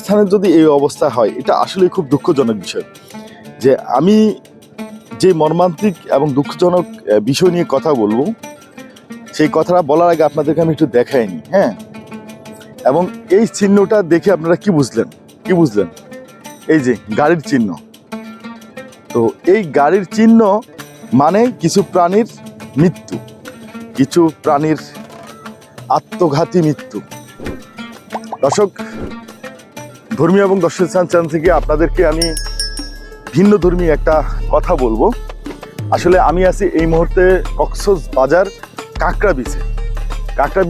স্থানের যদি এই অবস্থা হয়, এটা আসলে খুব দুঃখজনক বিষয়। যে আমি যে মর্মান্তিক এবং দুঃখজনক বিষয় নিয়ে কথা বলবো, সেই কথাটা বলার আগে আপনাদেরকে আমি একটু দেখাইনি, হ্যাঁ। এবং এই চিহ্নটা দেখে আপনারা কি বুঝলেন? এই যে গাড়ির চিহ্ন। তো এই গাড়ির চিহ্ন মানে কিছু প্রাণীর মৃত্যু, কিছু প্রাণীর আত্মঘাতী মৃত্যু। দর্শক, ধর্মীয় এবং দর্শন চ্যানেল থেকে আপনাদেরকে আমি ভিন্ন ধর্মী একটা কথা বলবো। আসলে আমি আছি এই মুহূর্তে কক্সবাজার কাঁকড়া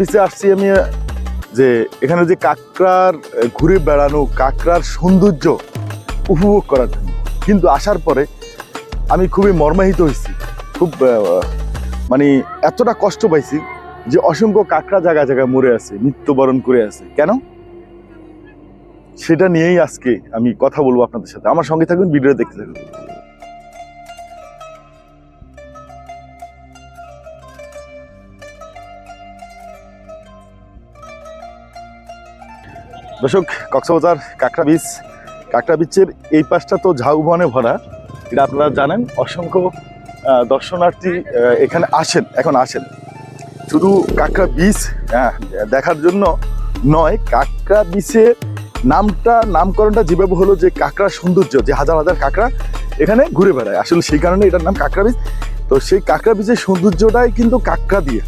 বিচে আসছি আমি, যে এখানে যে কাঁকড়ার ঘুরে বেড়ানো, কাঁকড়ার সৌন্দর্য উপভোগ করার জন্য। কিন্তু আসার পরে আমি খুবই মর্মাহিত হয়েছি, খুব মানে এতটা কষ্ট পাইছি যে অসংখ্য কাঁকড়া জায়গায় জায়গায় মরে আছে, মৃত্যুবরণ করে আছে। কেন? সেটা নিয়েই আজকে আমি কথা বলবো আপনাদের সাথে। আমার সঙ্গে থাকুন, ভিডিও দেখতে থাকুন। দর্শক, কক্সবাজার কাঁকড়া বিচের এই পাশটা তো ঝাউবনে ভরা, এটা আপনারা জানেন। অসংখ্য দর্শনার্থী এখানে এখন আসেন শুধু কাঁকড়া বিচ দেখার জন্য নয়। কাঁকড়া বিচের নামকরণটা যেভাবে হলো, যে কাঁকড়ার সৌন্দর্য, যে হাজার হাজার কাঁকড়া এখানে ঘুরে বেড়ায়, আসলে সেই কারণে এটার নাম কাঁকড়া বিচ। তো সেই কাঁকড়া বিচের সৌন্দর্যটাই কিন্তু কাঁকড়া দিয়ে,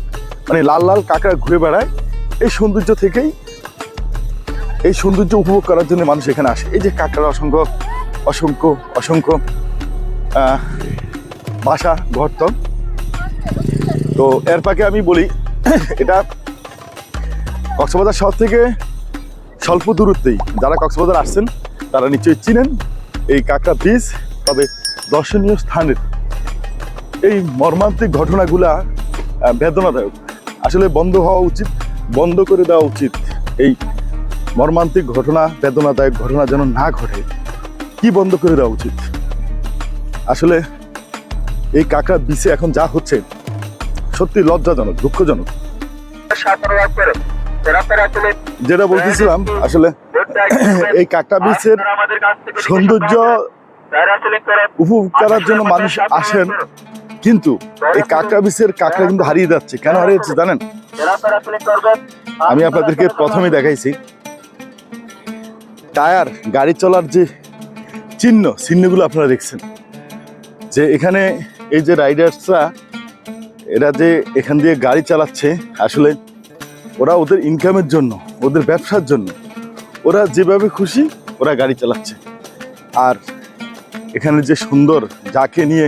মানে লাল লাল কাঁকড়া ঘুরে বেড়ায়। এই সৌন্দর্য থেকেই, এই সৌন্দর্য উপভোগ করার জন্য মানুষ এখানে আসে। এই যে কাঁকড়ার অসংখ্য বাসা ঘরতল। তো এর পাকে আমি বলি, এটা কক্সবাজার শহর থেকে স্বল্প দূরত্বেই। যারা কক্সবাজার আসছেন তারা নিশ্চয়ই চিনেন এই কাঁকড়া বিচ। তবে দর্শনীয় স্থানের এই মর্মান্তিক ঘটনাগুলা বেদনাদায়ক। আসলে বন্ধ করে দেওয়া উচিত। এই মর্মান্তিক ঘটনা, বেদনাদায়ক ঘটনা যেন না ঘটে, কি বন্ধ করে দেওয়া উচিত। আসলে এই কাঁকড়া বিচে এখন যা হচ্ছে সত্যি লজ্জাজনক, দুঃখজনক। যেটা বলতেছিলাম, আসলে এই কাঁকড়া বিচের সৌন্দর্য উপভোগ করার জন্য মানুষ আসেন, কিন্তু এই কাঁকড়া বিচের কাঁকড়া কিন্তু হারিয়ে যাচ্ছে। কেন হারিয়ে যাচ্ছে জানেন? আমি আপনাদেরকে প্রথমে দেখাইছি টায়ার, গাড়ি চলার যে চিহ্নগুলো আপনারা দেখছেন, যে এখানে এই যে রাইডার্সরা, এরা যে এখান দিয়ে গাড়ি চালাচ্ছে, আসলে ওরা ওদের ইনকামের জন্য, ওদের ব্যবসার জন্য ওরা যেভাবে খুশি ওরা গাড়ি চালাচ্ছে। আর এখানে যে সুন্দর, যাকে নিয়ে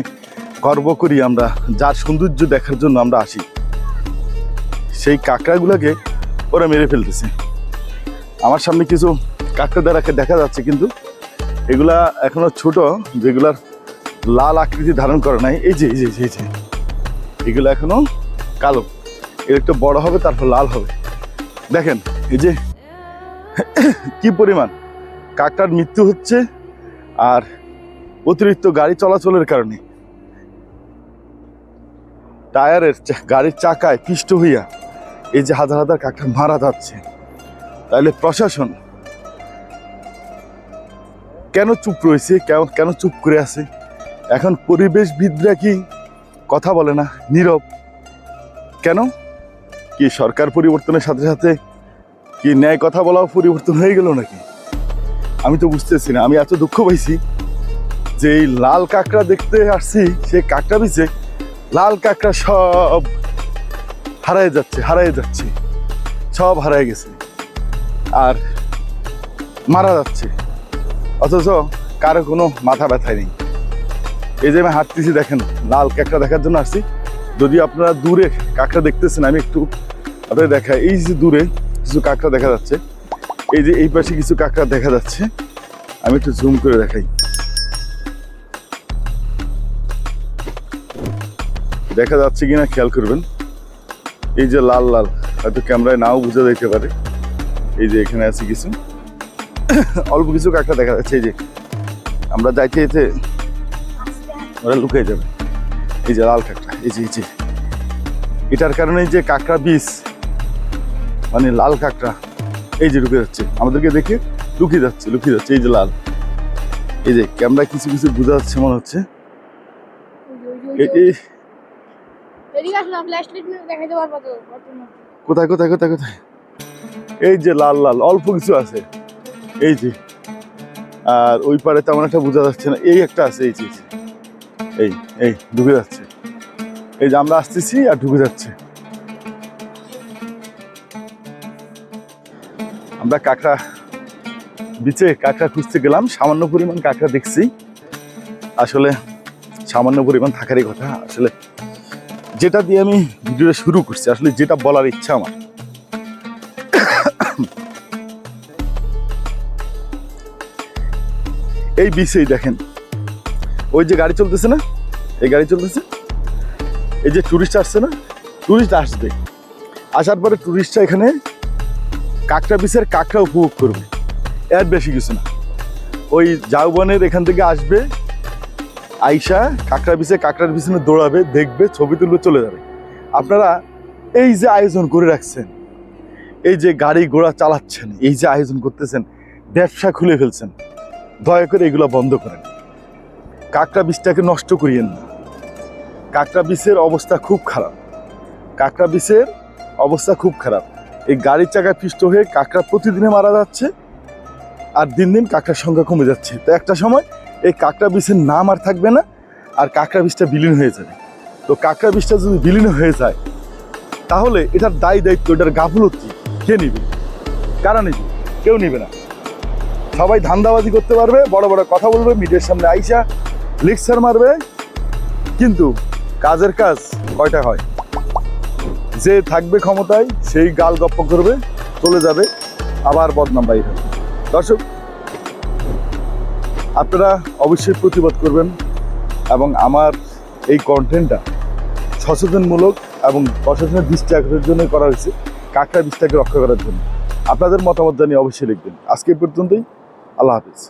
গর্ব করি আমরা, যার সৌন্দর্য দেখার জন্য আমরা আসি, সেই কাঁকড়াগুলোকে ওরা মেরে ফেলতেছে। আমার সামনে কিছু কাঁকড়া দেখা যাচ্ছে, কিন্তু এগুলা এখনো ছোট, যেগুলার লাল আকৃতি ধারণ করে নাই। এই যে এগুলো এখনো কালো, এর একটু বড় হবে, তারপর লাল হবে। দেখেন এই যে কি পরিমাণ কাঁকড়ার মৃত্যু হচ্ছে, আর অতিরিক্ত গাড়ি চলাচলের কারণে টায়ারের, গাড়ির চাকায় পিষ্ট হইয়া এই যে হাজার হাজার কাঁকড়া মারা যাচ্ছে। তাহলে প্রশাসন কেন চুপ রয়েছে, কেন চুপ করে আছে? এখন পরিবেশবিদরা কি কথা বলে না, নীরব কেন? কি সরকার পরিবর্তনের সাথে সাথে কি ন্যায় কথা বলাও পরিবর্তন হয়ে গেল নাকি? আমি তো বুঝতেছি না। আমি এত দুঃখ পাইছি যে এই লাল কাঁকড়া দেখতে আসছি, সে কাঁকড়া বিচে লাল কাঁকড়া সব হারায় যাচ্ছে, সব হারায় গেছে আর মারা যাচ্ছে, অথচ কারো কোনো মাথা ব্যথায় নেই। এই যে আমি হাঁটতেছি, দেখেন লাল কাঁকড়া দেখার জন্য আসছি। যদি আপনারা দূরে কাঁকড়া দেখতেছেন, আমি একটু আপনাদের দেখাই। এই যে দূরে কিছু কাঁকড়া দেখা যাচ্ছে, এই যে এই পাশে কিছু কাঁকড়া দেখা যাচ্ছে, আমি একটু জুম করে দেখাই। দেখা যাচ্ছে কিনা খেয়াল করবেন। এই যে লাল লাল, হয়তো ক্যামেরায় নাও বোঝা যেতে পারে। এই যে এখানে আছে কিছু, অল্প কিছু কাঁকড়া দেখা যাচ্ছে। এই যে আমরা যাইতে ওরা লুকিয়ে যাবে। এই যে লাল কাঁকড়া, এই যে এটার কারণে যে কাঁকড়া বিচ, মানে লাল কাঁকড়া এই যে ঢুকে যাচ্ছে, আমাদেরকে দেখে লুকিয়ে যাচ্ছে লুকিয়ে যাচ্ছে, এই যে লাল, এই যে ক্যামেরা কিছু কিছু বোঝা যাচ্ছে মনে হচ্ছে। কোথায় কোথায় কোথায় কোথায়, এই যে লাল লাল অল্প কিছু আছে, এই যে, আর ওই পারে তেমন একটা বোঝা যাচ্ছে না, এই একটা আছে, এই যে এই এই ঢুকে যাচ্ছে, এই যে আমরা আসতেছি আর ঢুকে যাচ্ছে। আমরা কাঁকড়া বিচে কাঁকড়া খুঁজতে গেলাম, সামান্য পরিমাণ কাঁকড়া দেখছি, আসলে সামান্য পরিমাণ থাকারই কথা। আসলে যেটা দিয়ে আমি ভিডিওটা শুরু করছি, আসলে যেটা বলার ইচ্ছা আমার, এই বিচেই দেখেন ওই যে গাড়ি চলতেছে না, এই গাড়ি চলতেছে, এই যে টুরিস্ট আসছে না, টুরিস্ট আসবে, আসার পরে টুরিস্টরা এখানে কাঁকড়া বিচের কাঁকড়া উপভোগ করবে, এর বেশি কিছু না। ওই ঝাউবনের এখান থেকে আসবে, আইসা কাঁকড়া বিচে কাঁকড়ার পিছনে দৌড়াবে, দেখবে, ছবি তুলবে, চলে যাবে। আপনারা এই যে আয়োজন করে রাখছেন, এই যে গাড়ি ঘোড়া চালাচ্ছেন, এই যে আয়োজন করতেছেন, ব্যবসা খুলে ফেলছেন, দয়া করে এগুলো বন্ধ করেন। কাঁকড়া বীজটাকে নষ্ট করিয়েন না। কাঁকড়া বীজের অবস্থা খুব খারাপ, কাঁকড়া বীজের অবস্থা খুব খারাপ। এই গাড়ির চাকা পিষ্ট হয়ে কাঁকড়া প্রতিদিনে মারা যাচ্ছে, আর দিন দিন কাঁকড়ার সংখ্যা কমে যাচ্ছে। তো একটা সময় এই কাঁকড়া বীজের নাম আর থাকবে না, আর কাঁকড়া বীজটা বিলীন হয়ে যাবে। তো কাঁকড়া বীজটা যদি বিলীন হয়ে যায়, তাহলে এটার দায় দায়িত্ব, এটার গাফলতি কে নিবে? কারা নিবে? কেউ নিবে না। সবাই ধান্দাবাজি করতে পারবে, বড় বড় কথা বলবে, মিডিয়ার সামনে আইসা লেকচার মারবে, কিন্তু কাজের কাজ কয়টা হয়? যে থাকবে ক্ষমতায় সেই গাল গপ্প করবে, চলে যাবে, আবার বদনাম বাইর হবে। দর্শক, আপনারা অবশ্যই প্রতিবাদ করবেন, এবং আমার এই কন্টেন্টটা সচেতনমূলক এবং প্রশাসনের দৃষ্টি আকর্ষণের জন্য করা হয়েছে, কাঁকড়া বীজটাকে রক্ষা করার জন্য। আপনাদের মতামত জানিয়ে অবশ্যই লিখবেন। আজকে এই পর্যন্তই, আল্লাহ হাফিজ।